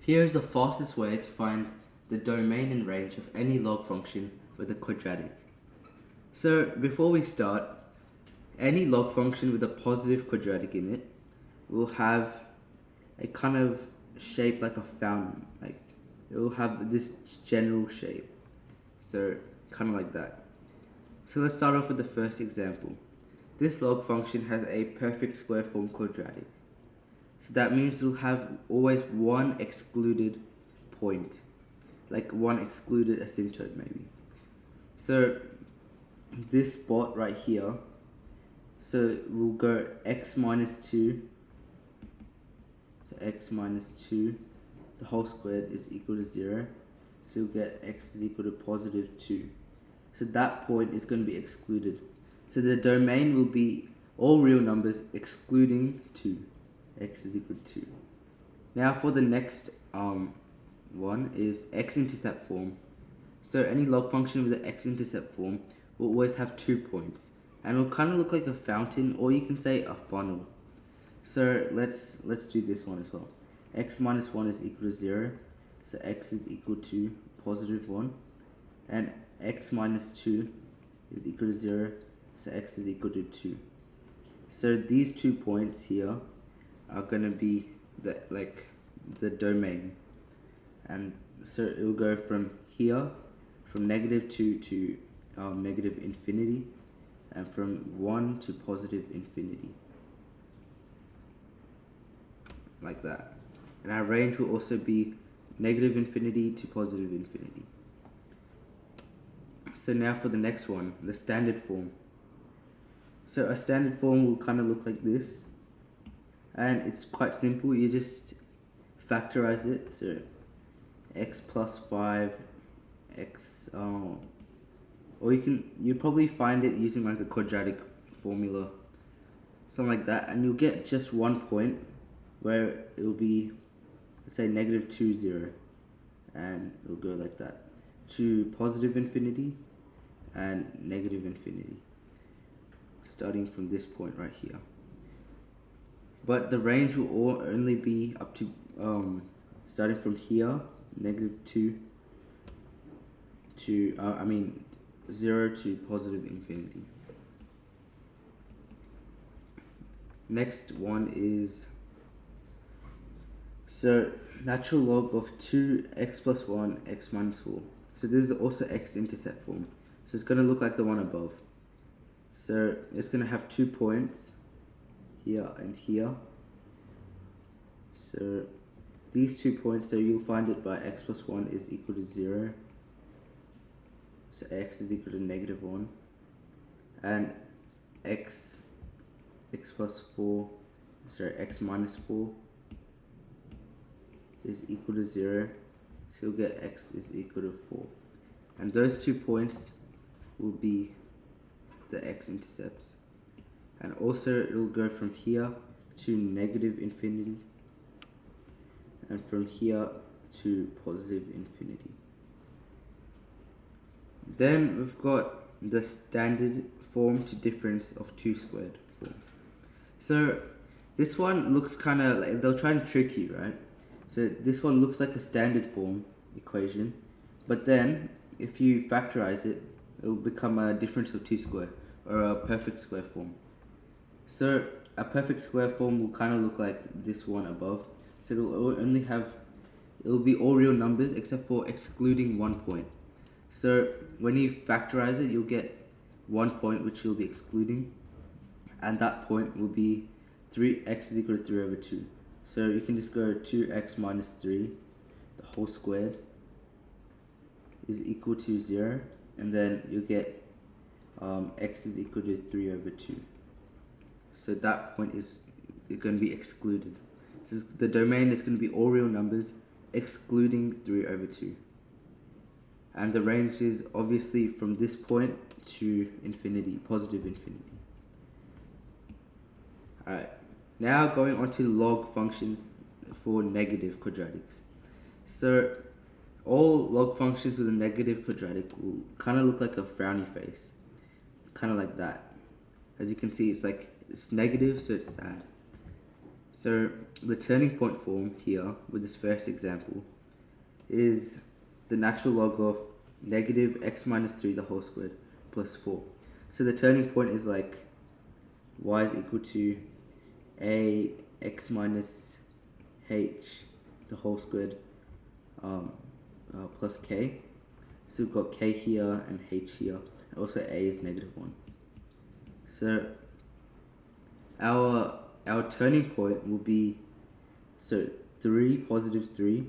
Here is the fastest way to find the domain and range of any log function with a quadratic. So before we start, any log function with a positive quadratic in it will have a kind of shape like a fountain. Like it will have this general shape. So kind of like that. So let's start off with the first example. This log function has a perfect square form quadratic. So that means it'll have always one excluded point, like one excluded asymptote maybe. So this spot right here, so we'll go x minus 2, so x minus 2, the whole squared is equal to 0, so you'll get x is equal to positive 2. So that point is going to be excluded. So the domain will be all real numbers excluding 2. X is equal to 2. Now for the next one is x-intercept form. So any log function with an x-intercept form will always have 2 points, and it will kind of look like a fountain, or you can say a funnel. So let's do this one as well. X minus 1 is equal to 0, so x is equal to positive 1, and x minus 2 is equal to 0, so x is equal to 2. So these 2 points here are going to be the domain, and so it will go from here, from negative 2 to negative infinity, and from 1 to positive infinity, like that. And our range will also be negative infinity to positive infinity. So now for the next one, the standard form. So a standard form will kind of look like this, and it's quite simple. You just factorize it. So x plus 5, x, or you probably find it using like the quadratic formula, something like that, and you'll get just one point where it'll be, let's say, negative 2, 0, and it'll go like that to positive infinity and negative infinity, starting from this point right here. But the range will only be up to starting from here, negative 2 to 0 to positive infinity. Next one is, so natural log of 2x plus 1 x minus 4. So this is also x-intercept form. So it's going to look like the one above. So it's going to have 2 points here and here. So these 2 points, so you'll find it by x plus 1 is equal to 0. So x is equal to negative 1. And x plus 4, sorry, x minus 4 is equal to 0. So you'll get x is equal to 4. And those 2 points will be the x-intercepts. And also it will go from here to negative infinity, and from here to positive infinity. Then we've got the standard form to difference of 2 squared form. So this one looks kind of like, they'll try and trick you, right? So this one looks like a standard form equation, but then if you factorize it, it will become a difference of 2 squared, or a perfect square form. So a perfect square form will kind of look like this one above. So it'll be all real numbers except for excluding 1 point. So when you factorize it, you'll get 1 point which you'll be excluding, and that point will be x is equal to 3 over 2. So you can just go 2x minus 3, the whole squared, is equal to 0, and then you'll get x is equal to 3 over 2. So that point is going to be excluded. So the domain is going to be all real numbers excluding 3 over 2. And the range is obviously from this point to infinity, positive infinity. Alright, now going on to log functions for negative quadratics. So all log functions with a negative quadratic will kind of look like a frowny face, kind of like that. As you can see, it's negative, so it's sad. So the turning point form here with this first example is the natural log of negative x minus 3 the whole squared plus 4. So the turning point is like y is equal to a x minus h the whole squared plus k. So we've got k here and h here. Also a is negative 1. So our turning point will be 3 positive 3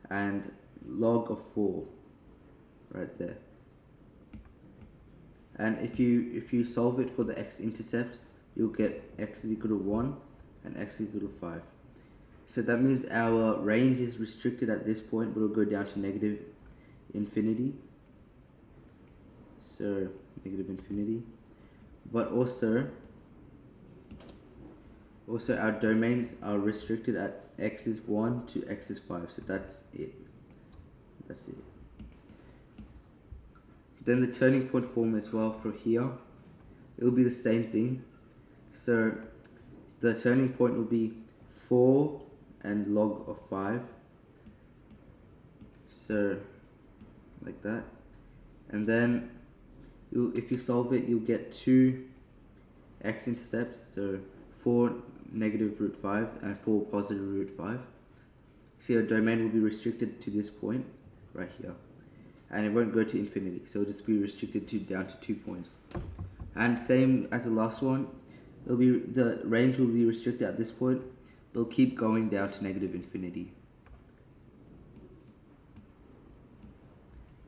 and log of 4 right there. And if you solve it for the x-intercepts, you'll get x is equal to 1 and x is equal to 5. So that means our range is restricted at this point, but it'll go down to negative infinity. So negative infinity. But also our domains are restricted at x is 1 to x is 5. So that's it. That's it. Then the turning point form as well for here, it will be the same thing. So the turning point will be 4 and log of 5. So like that. And then if you solve it, you'll get 2 x-intercepts. So 4 negative root 5 and 4 positive root 5. So your domain will be restricted to this point right here. And it won't go to infinity, so it'll just be restricted to down to 2 points. And same as the last one, the range will be restricted at this point. It'll keep going down to negative infinity.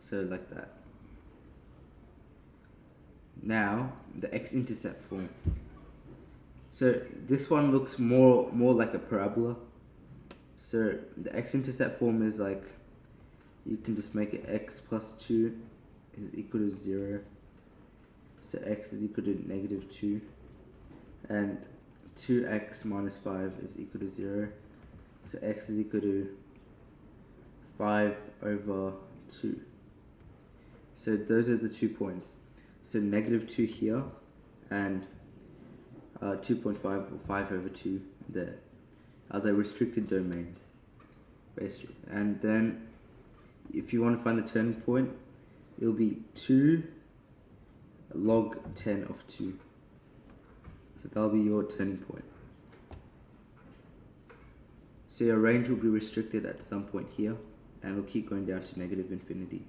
So like that. Now the x-intercept form. So this one looks more like a parabola. So the x-intercept form is like, you can just make it x plus 2 is equal to 0. So x is equal to negative 2. And 2x minus 5 is equal to 0. So x is equal to 5 over 2. So those are the 2 points. So negative 2 here and 2.5 or 5 over 2 there are the restricted domains, basically. And then if you want to find the turning point, it'll be 2 log 10 of 2. So that'll be your turning point. So your range will be restricted at some point here, and will keep going down to negative infinity.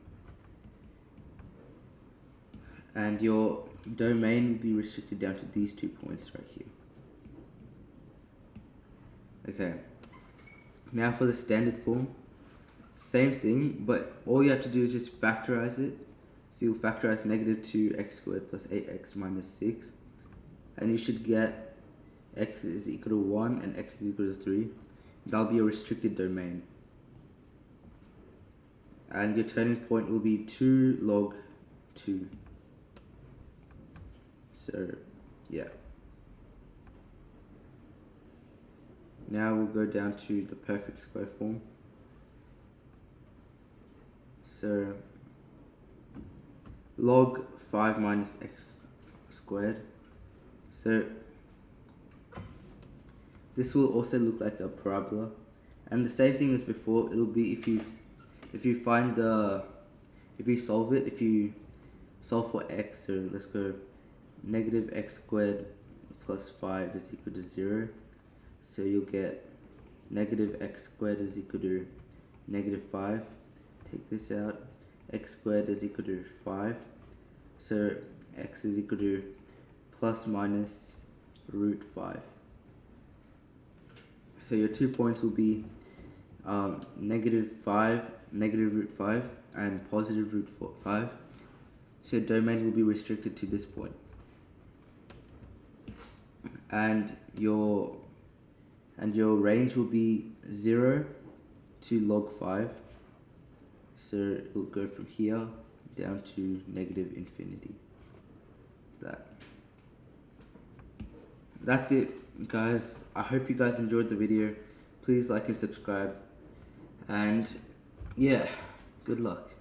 And your domain will be restricted down to these 2 points right here. Okay. Now for the standard form. Same thing, but all you have to do is just factorize it. So you'll factorize negative 2x squared plus 8x minus 6. And you should get x is equal to 1 and x is equal to 3. That'll be a restricted domain. And your turning point will be 2 log 2. So, yeah. Now we'll go down to the perfect square form. So log 5 minus x squared. So this will also look like a parabola, and the same thing as before. It'll be if you solve it, if you solve for x. So let's go negative x squared plus 5 is equal to 0. So you'll get negative x squared is equal to negative 5. Take this out. X squared is equal to 5. So x is equal to plus minus root 5. So your 2 points will be negative 5, negative root 5, and positive root 5. So your domain will be restricted to this point. And your range will be 0 to log 5. So it will go from here down to negative infinity. That's it, guys. I hope you guys enjoyed the video. Please like and subscribe. And yeah, good luck.